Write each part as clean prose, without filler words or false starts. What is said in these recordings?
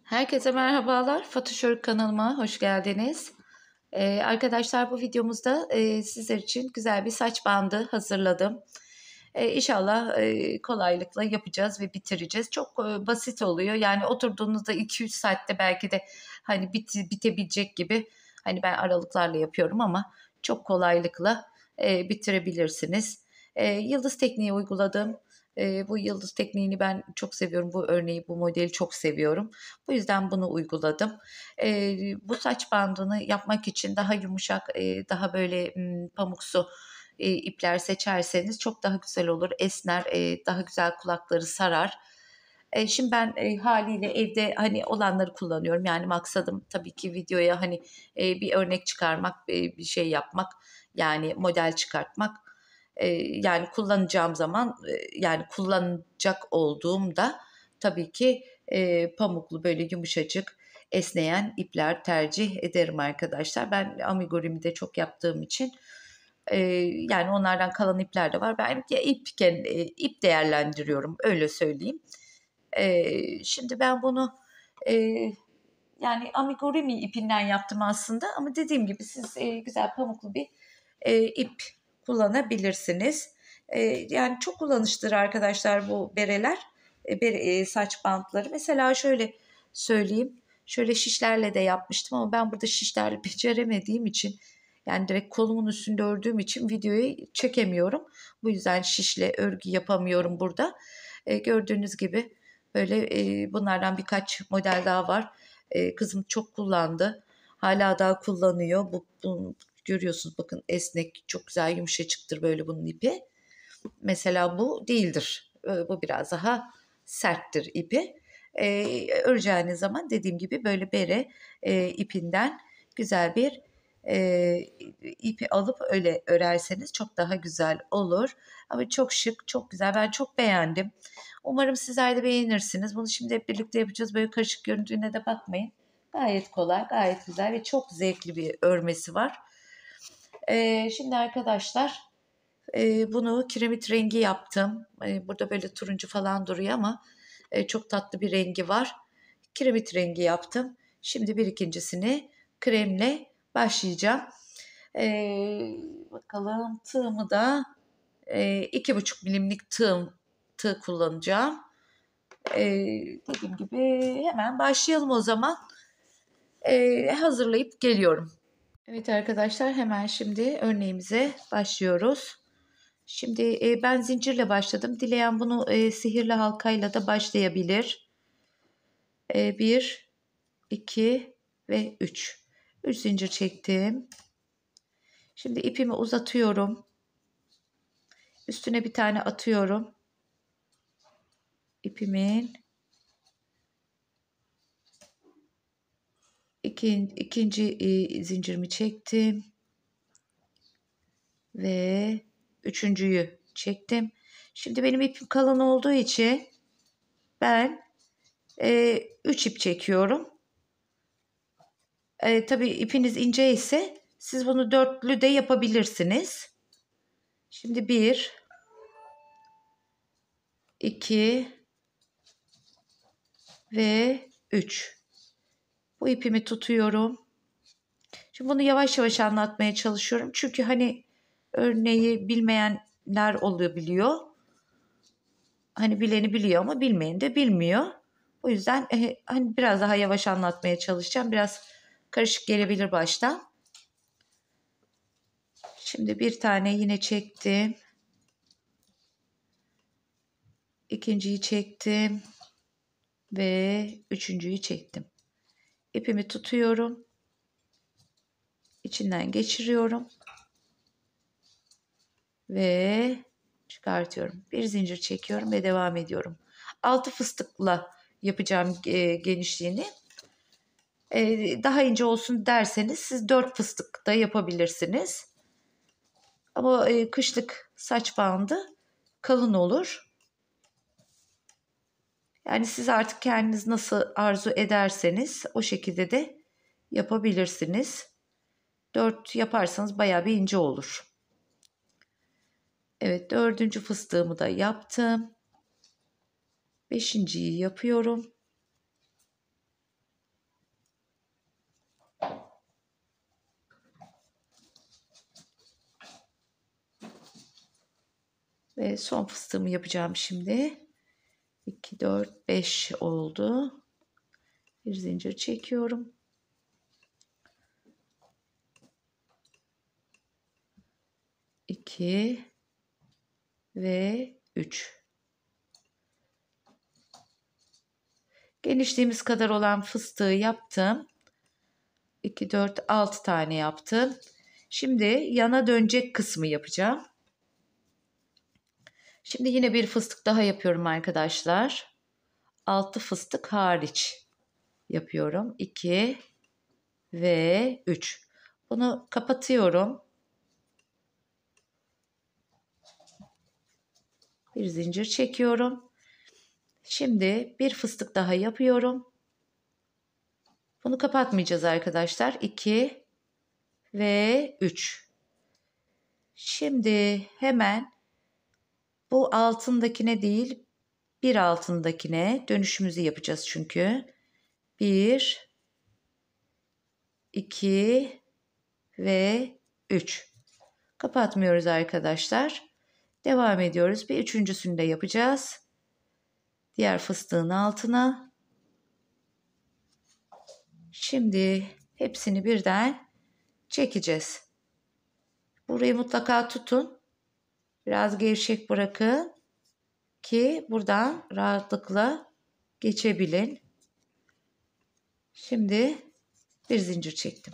Herkese merhabalar. Fatuşör kanalıma hoş geldiniz. Arkadaşlar bu videomuzda sizler için güzel bir saç bandı hazırladım. İnşallah kolaylıkla yapacağız ve bitireceğiz. Çok basit oluyor. Yani oturduğunuzda 2-3 saatte belki de hani bitebilecek gibi. Hani ben aralıklarla yapıyorum ama çok kolaylıkla bitirebilirsiniz. Yıldız tekniği uyguladım. Bu yıldız tekniğini ben çok seviyorum. Bu örneği, bu modeli çok seviyorum. Bu yüzden bunu uyguladım. Bu saç bandını yapmak için daha yumuşak, daha böyle pamuksu ipler seçerseniz çok daha güzel olur. Esner, daha güzel kulakları sarar. Şimdi ben haliyle evde hani olanları kullanıyorum. Yani maksadım tabii ki videoya hani bir örnek çıkarmak, bir şey yapmak, yani model çıkartmak. Yani kullanacağım zaman, yani kullanacak olduğumda tabii ki pamuklu böyle yumuşacık esneyen ipler tercih ederim arkadaşlar. Ben amigurumi de çok yaptığım için yani onlardan kalan ipler de var. Ben ip değerlendiriyorum, öyle söyleyeyim. Şimdi ben bunu e, yani amigurumi ipinden yaptım aslında ama dediğim gibi siz güzel pamuklu bir ip kullanabilirsiniz. Yani çok kullanışlıdır arkadaşlar bu bereler, saç bantları. Mesela şöyle söyleyeyim, şöyle şişlerle de yapmıştım ama ben burada şişlerle beceremediğim için, yani direkt kolumun üstünde ördüğüm için videoyu çekemiyorum. Bu yüzden şişle örgü yapamıyorum burada. Gördüğünüz gibi böyle bunlardan birkaç model daha var. Kızım çok kullandı. Hala daha kullanıyor. Bu görüyorsunuz, bakın, esnek, çok güzel yumuşacıktır böyle bunun ipi. Mesela bu değildir. Bu biraz daha serttir ipi. Öreceğiniz zaman dediğim gibi böyle bere ipinden güzel bir e, ipi alıp öyle örerseniz çok daha güzel olur. Ama çok şık, çok güzel. Ben çok beğendim. Umarım sizler de beğenirsiniz. Bunu şimdi hep birlikte yapacağız. Böyle karışık görüntüne de bakmayın. Gayet kolay, gayet güzel ve çok zevkli bir örmesi var. Şimdi arkadaşlar bunu kiremit rengi yaptım. Burada böyle turuncu falan duruyor ama çok tatlı bir rengi var. Kiremit rengi yaptım. Şimdi bir ikincisini kremle başlayacağım. Bakalım, tığımı da 2,5 milimlik tığ kullanacağım. Dediğim gibi hemen başlayalım o zaman. Hazırlayıp geliyorum. Evet arkadaşlar, hemen şimdi örneğimize başlıyoruz. Şimdi ben zincirle başladım. Dileyen bunu sihirli halkayla da başlayabilir. 1, 2 ve 3. 3 zincir çektim. Şimdi ipimi uzatıyorum. Üstüne bir tane atıyorum. İpimin ikinci zincirimi çektim. Ve üçüncüyü çektim. Şimdi benim ipim kalın olduğu için ben 3 ip çekiyorum. Tabii ipiniz ince ise siz bunu dörtlü de yapabilirsiniz. Şimdi 1, 2 ve 3. Bu ipimi tutuyorum. Şimdi bunu yavaş yavaş anlatmaya çalışıyorum. Çünkü hani örneği bilmeyenler olabiliyor. Hani bileni biliyor ama bilmeyeni de bilmiyor. O yüzden hani biraz daha yavaş anlatmaya çalışacağım. Biraz karışık gelebilir baştan. Şimdi bir tane yine çektim. İkinciyi çektim ve üçüncüyü çektim. İpimi tutuyorum. İçinden geçiriyorum ve çıkartıyorum. Bir zincir çekiyorum ve devam ediyorum. 6 fıstıkla yapacağım genişliğini. Daha ince olsun derseniz siz 4 fıstık da yapabilirsiniz. Ama kışlık saç bandı kalın olur. Yani siz artık kendiniz nasıl arzu ederseniz o şekilde de yapabilirsiniz. 4 yaparsanız bayağı bir ince olur. Evet, dördüncü fıstığımı da yaptım. Beşinciyi yapıyorum. Ve son fıstığımı yapacağım şimdi. 2, 4, 5 oldu. Bir zincir çekiyorum. İki ve 3. Genişliğimiz kadar olan fıstığı yaptım. 2, 4, 6 tane yaptım. Şimdi yana dönecek kısmı yapacağım. Şimdi yine bir fıstık daha yapıyorum arkadaşlar. 6 fıstık hariç yapıyorum. 2 ve 3. Bunu kapatıyorum. Bir zincir çekiyorum. Şimdi bir fıstık daha yapıyorum. Bunu kapatmayacağız arkadaşlar. 2 ve 3. Şimdi hemen bu altındakine değil, bir altındakine dönüşümüzü yapacağız çünkü. 1, 2 ve 3. Kapatmıyoruz arkadaşlar. Devam ediyoruz. Bir üçüncüsünü de yapacağız. Diğer fıstığın altına. Şimdi hepsini birden çekeceğiz. Burayı mutlaka tutun. Biraz gevşek bırakın ki buradan rahatlıkla geçebilin. Şimdi bir zincir çektim.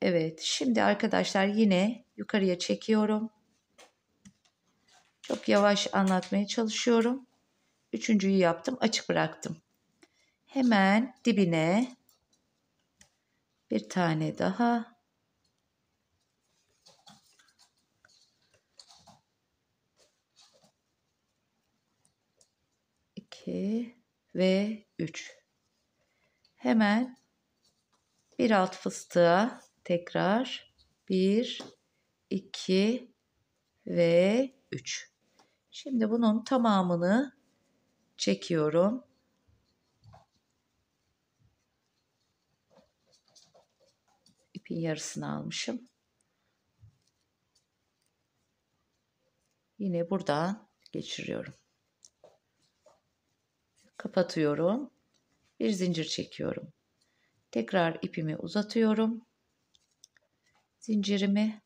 Evet, şimdi arkadaşlar yine yukarıya çekiyorum. Çok yavaş anlatmaya çalışıyorum. Üçüncüyü yaptım, açık bıraktım. Hemen dibine bir tane daha. İki ve 3. Hemen bir alt fıstığa tekrar 1, 2 ve 3. Şimdi bunun tamamını çekiyorum. İpin yarısını almışım. Yine buradan geçiriyorum. Kapatıyorum. Bir zincir çekiyorum. Tekrar ipimi uzatıyorum. Zincirimi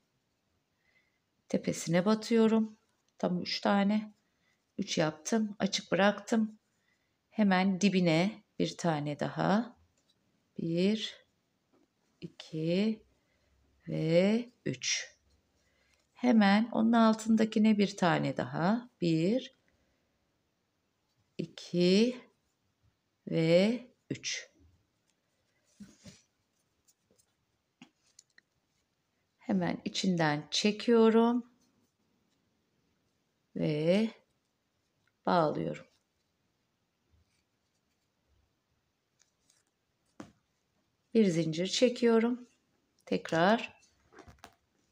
tepesine batıyorum. Tam 3 tane. 3 yaptım. Açık bıraktım. Hemen dibine bir tane daha. 1, 2 ve 3. Hemen onun altındakine bir tane daha. 1, 2 ve 3. Hemen içinden çekiyorum ve bağlıyorum. Bir zincir çekiyorum. Tekrar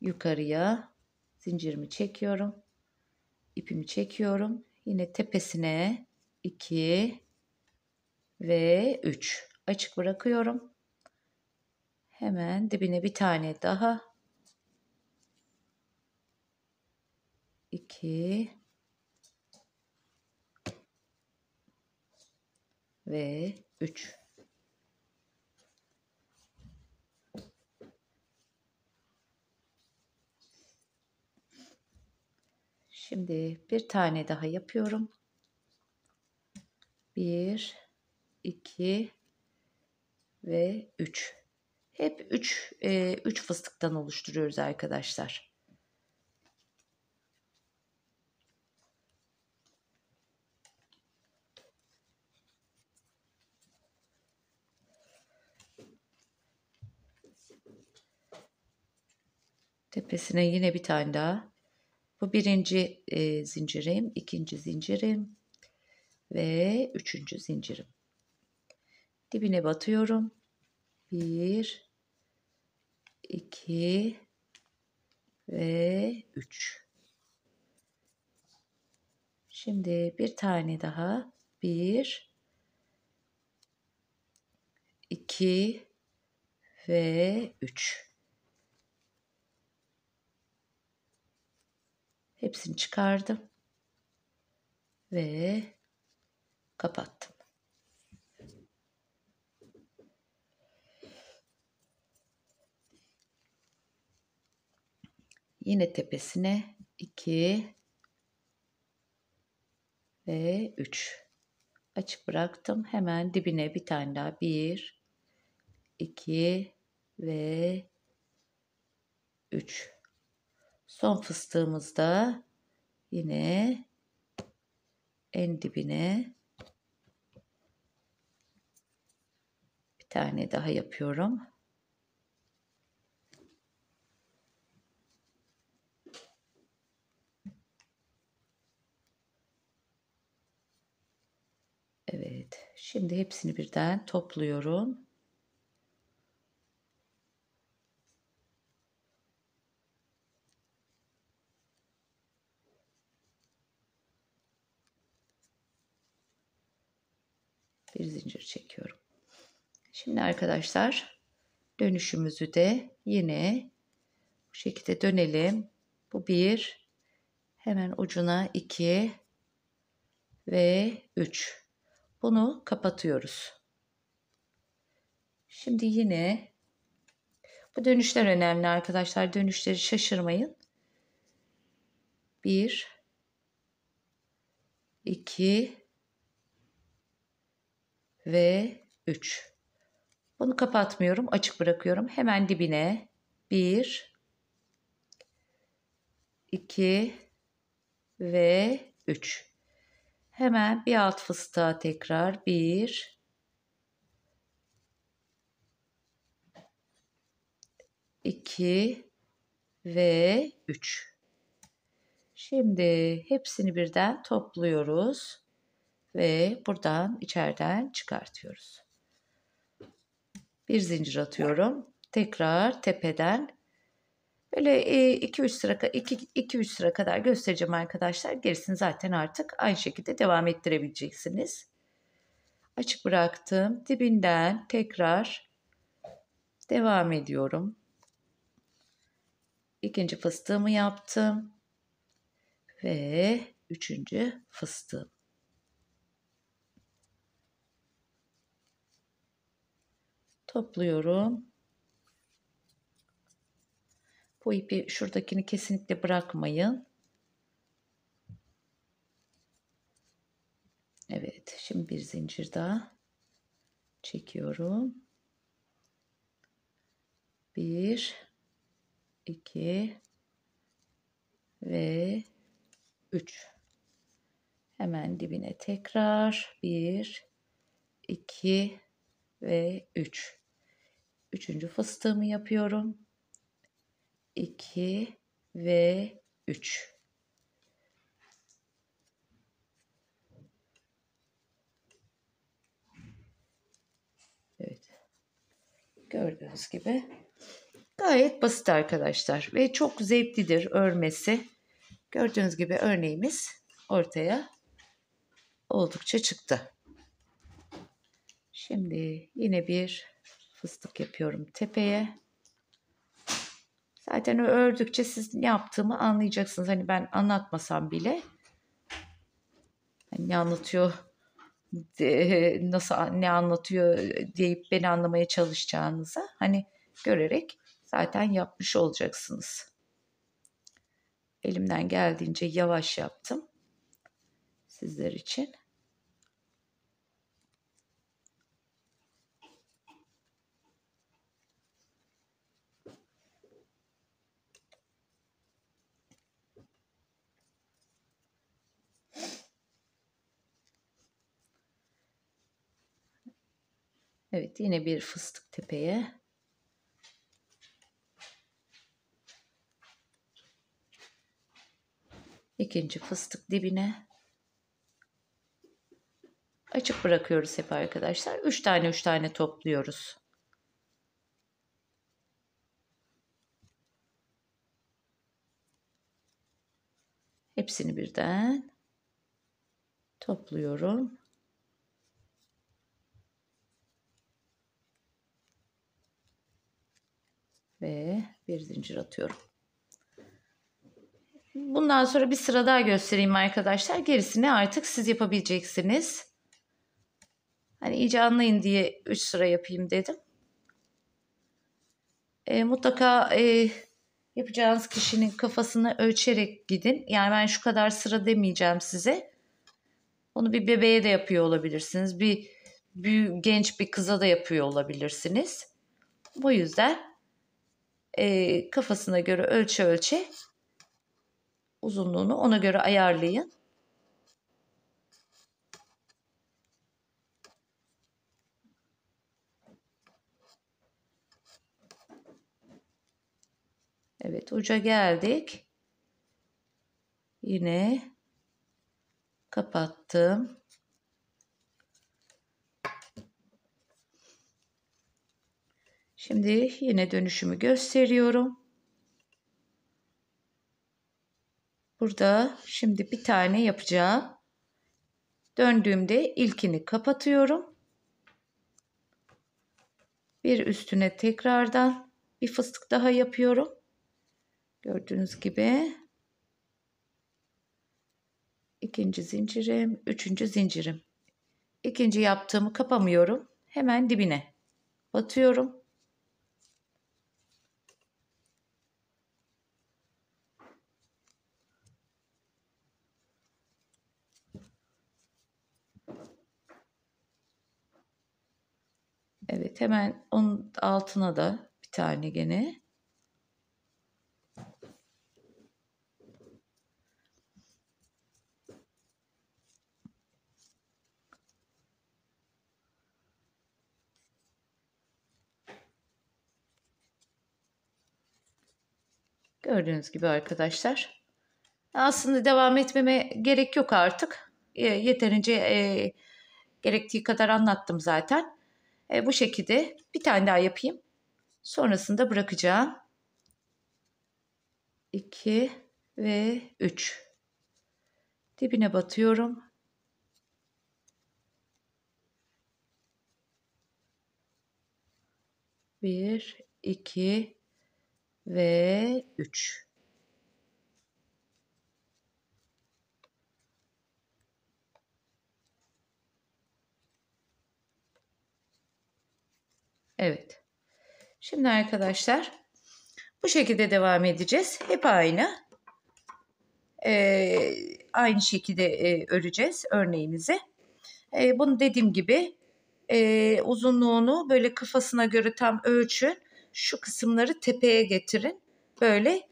yukarıya zincirimi çekiyorum. İpimi çekiyorum. Yine tepesine 2 ve 3. Açık bırakıyorum. Hemen dibine bir tane daha. 2 ve 3. Şimdi bir tane daha yapıyorum. 1, 2 ve 3. Hep 3 fıstıktan oluşturuyoruz arkadaşlar. Tepesine yine bir tane daha. Bu birinci zincirim, ikinci zincirim ve üçüncü zincirim. Dibine batıyorum. 1, 2 ve 3. Şimdi bir tane daha. 1, 2 ve 3. Hepsini çıkardım ve kapattım. Yine tepesine 2 ve 3 açık bıraktım. Hemen dibine bir tane daha 1, 2 ve 3. Son fıstığımızda yine en dibine bir tane daha yapıyorum. Evet, şimdi hepsini birden topluyorum. Bir zincir çekiyorum. Şimdi arkadaşlar dönüşümüzü de yine bu şekilde dönelim. Bu 1, hemen ucuna 2 ve 3. Bunu kapatıyoruz. Şimdi yine bu dönüşler önemli arkadaşlar. Dönüşleri şaşırmayın. 1, 2 ve 3. Bunu kapatmıyorum. Açık bırakıyorum. Hemen dibine 1, 2 ve 3. Hemen bir alt fıstığa tekrar 1, 2 ve 3. Şimdi hepsini birden topluyoruz ve buradan içeriden çıkartıyoruz. Bir zincir atıyorum. Tekrar tepeden böyle 2-3 sıra 2-3 sıra kadar göstereceğim arkadaşlar. Gerisini zaten artık aynı şekilde devam ettirebileceksiniz. Açık bıraktım. Dibinden tekrar devam ediyorum. İkinci fıstığımı yaptım ve üçüncü fıstığım. Topluyorum. Bu ipi şuradakini kesinlikle bırakmayın. Evet, şimdi bir zincir daha çekiyorum. 1, 2 ve 3. Hemen dibine tekrar 1, 2 ve 3. Üçüncü fıstığımı yapıyorum. 2 ve 3. Evet. Gördüğünüz gibi gayet basit arkadaşlar ve çok zevklidir örmesi. Gördüğünüz gibi örneğimiz ortaya oldukça çıktı. Şimdi yine bir fıstık yapıyorum tepeye. Zaten ördükçe siz ne yaptığımı anlayacaksınız. Hani ben anlatmasam bile hani ne anlatıyor, nasıl ne anlatıyor deyip beni anlamaya çalışacağınıza hani görerek zaten yapmış olacaksınız. Elimden geldiğince yavaş yaptım sizler için. Evet, yine bir fıstık tepeye. İkinci fıstık dibine. Açık bırakıyoruz hep arkadaşlar. 3 tane topluyoruz. Hepsini birden topluyorum. Ve bir zincir atıyorum. Bundan sonra bir sıra daha göstereyim arkadaşlar. Gerisini artık siz yapabileceksiniz. Hani iyice anlayın diye 3 sıra yapayım dedim. Mutlaka yapacağınız kişinin kafasını ölçerek gidin. Yani ben şu kadar sıra demeyeceğim size. Onu bir bebeğe de yapıyor olabilirsiniz. Bir genç bir kıza da yapıyor olabilirsiniz. Bu yüzden kafasına göre ölçe uzunluğunu ona göre ayarlayın. Evet, uca geldik. Yine kapattım. Şimdi yine dönüşümü gösteriyorum. Burada şimdi bir tane yapacağım. Döndüğümde ilkini kapatıyorum. Bir üstüne tekrardan bir fıstık daha yapıyorum. Gördüğünüz gibi. İkinci zincirim, üçüncü zincirim. İkinci yaptığımı kapamıyorum. Hemen dibine batıyorum. Evet, hemen onun altına da bir tane gene. Gördüğünüz gibi arkadaşlar. Aslında devam etmeme gerek yok artık. Yeterince gerektiği kadar anlattım zaten. Bu şekilde bir tane daha yapayım. Sonrasında bırakacağım. 2 ve 3. Dibine batıyorum. Bir, iki ve 3. Evet. Şimdi arkadaşlar bu şekilde devam edeceğiz. Hep aynı. Aynı şekilde öreceğiz örneğimizi. Bunu dediğim gibi uzunluğunu böyle kafasına göre tam ölçün. Şu kısımları tepeye getirin. Böyle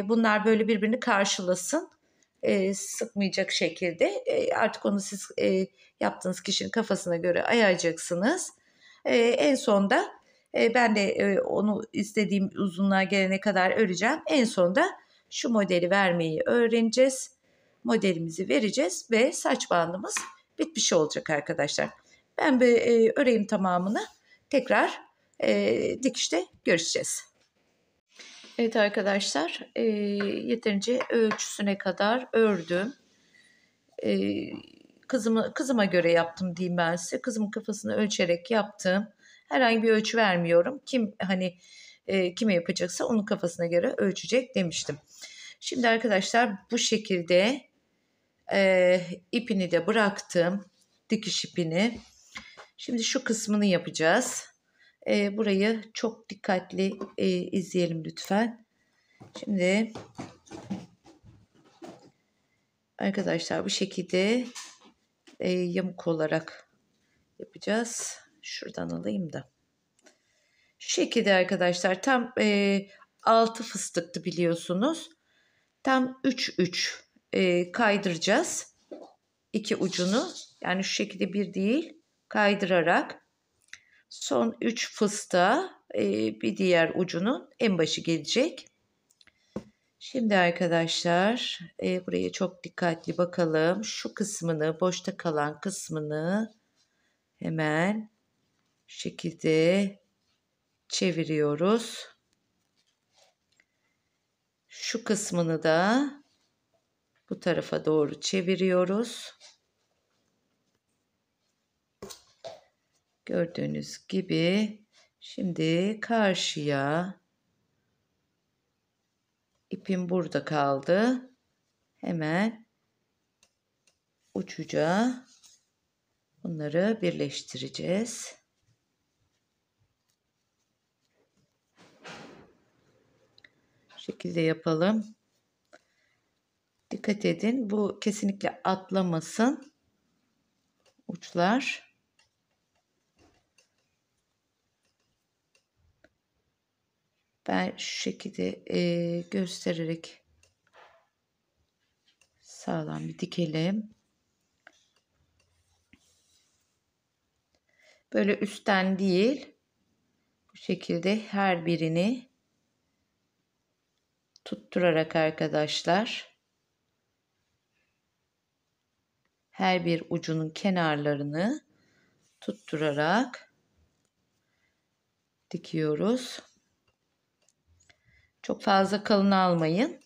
bunlar böyle birbirini karşılasın. Sıkmayacak şekilde. Artık onu siz yaptığınız kişinin kafasına göre ayaracaksınız. En sonda ben de onu istediğim uzunluğa gelene kadar öreceğim. En sonda şu modeli vermeyi öğreneceğiz. Modelimizi vereceğiz ve saç bandımız bitmiş olacak arkadaşlar. Ben bir öreyim tamamını. Tekrar dikişte görüşeceğiz. Evet arkadaşlar, yeterince ölçüsüne kadar ördüm. Kızıma göre yaptım diyeyim ben size. Kızımın kafasını ölçerek yaptım. Herhangi bir ölçü vermiyorum. Kim hani kime yapacaksa onun kafasına göre ölçecek demiştim. Şimdi arkadaşlar bu şekilde ipini de bıraktım. Dikiş ipini. Şimdi şu kısmını yapacağız. Burayı çok dikkatli izleyelim lütfen. Şimdi arkadaşlar bu şekilde yamuk olarak yapacağız. Şuradan alayım da. Şu şekilde arkadaşlar tam 6 fıstıktı biliyorsunuz. Tam 3-3 kaydıracağız. İki ucunu yani şu şekilde bir değil kaydırarak son 3 fıstığa bir diğer ucunun en başı gelecek. Şimdi arkadaşlar buraya çok dikkatli bakalım. Şu kısmını boşta kalan kısmını hemen şu şekilde çeviriyoruz. Şu kısmını da bu tarafa doğru çeviriyoruz. Gördüğünüz gibi şimdi karşıya ipim burada kaldı. hemen uçuca bunları birleştireceğiz. Bu şekilde yapalım. Dikkat edin, bu kesinlikle atlamasın uçlar. Ben şu şekilde göstererek sağlam bir dikelim. Böyle üstten değil, bu şekilde her birini tutturarak arkadaşlar, her bir ucunun kenarlarını tutturarak dikiyoruz. Çok fazla kalın almayın.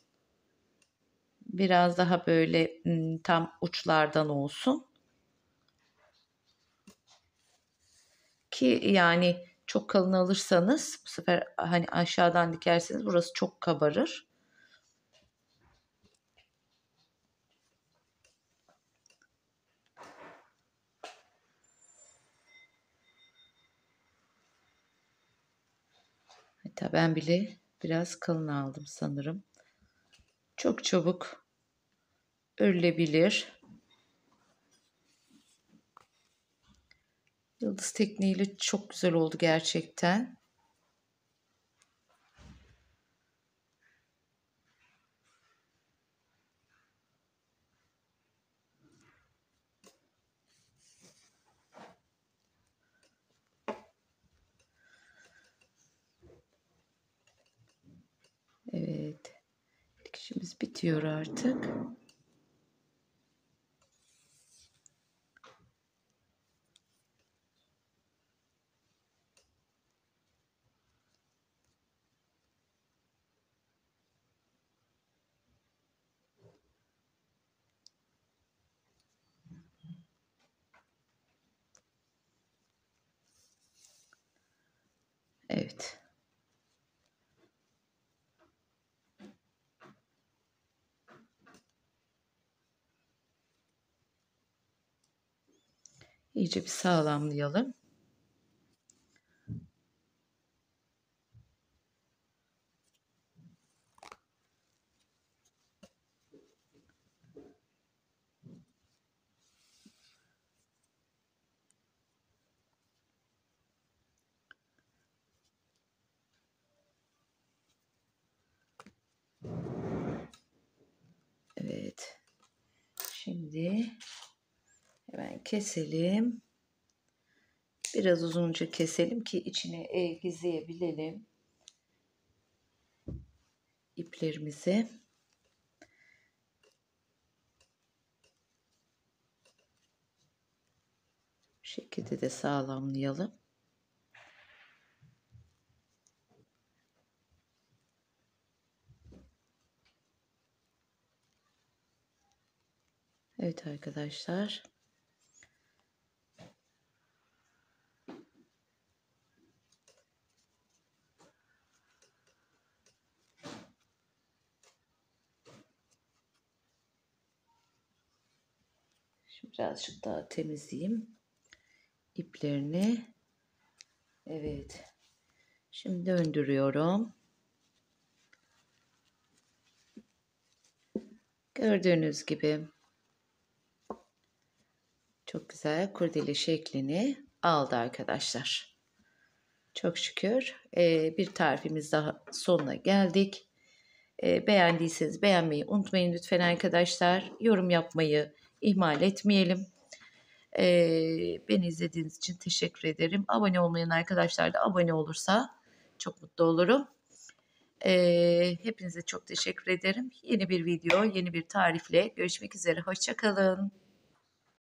Biraz daha böyle tam uçlardan olsun. Ki yani çok kalın alırsanız bu sefer hani aşağıdan dikerseniz burası çok kabarır. Hatta ben bile biraz kalın aldım sanırım. Çok çabuk örülebilir. Yıldız tekniğiyle çok güzel oldu gerçekten. Evet. Dikişimiz bitiyor artık. Evet. İyice bir sağlamlayalım. Evet. Şimdi hemen keselim. Biraz uzunca keselim ki içine gizleyebilelim iplerimizi. Bu şekilde de sağlamlayalım. Evet arkadaşlar. Şimdi birazcık daha temizleyeyim iplerini. Evet. Şimdi döndürüyorum. Gördüğünüz gibi çok güzel kurdele şeklini aldı arkadaşlar. Çok şükür bir tarifimiz daha sonuna geldik. Beğendiyseniz beğenmeyi unutmayın lütfen arkadaşlar. Yorum yapmayı ihmal etmeyelim. Beni izlediğiniz için teşekkür ederim. Abone olmayan arkadaşlar da abone olursa çok mutlu olurum. Hepinize çok teşekkür ederim. Yeni bir video, yeni bir tarifle görüşmek üzere. Hoşça kalın.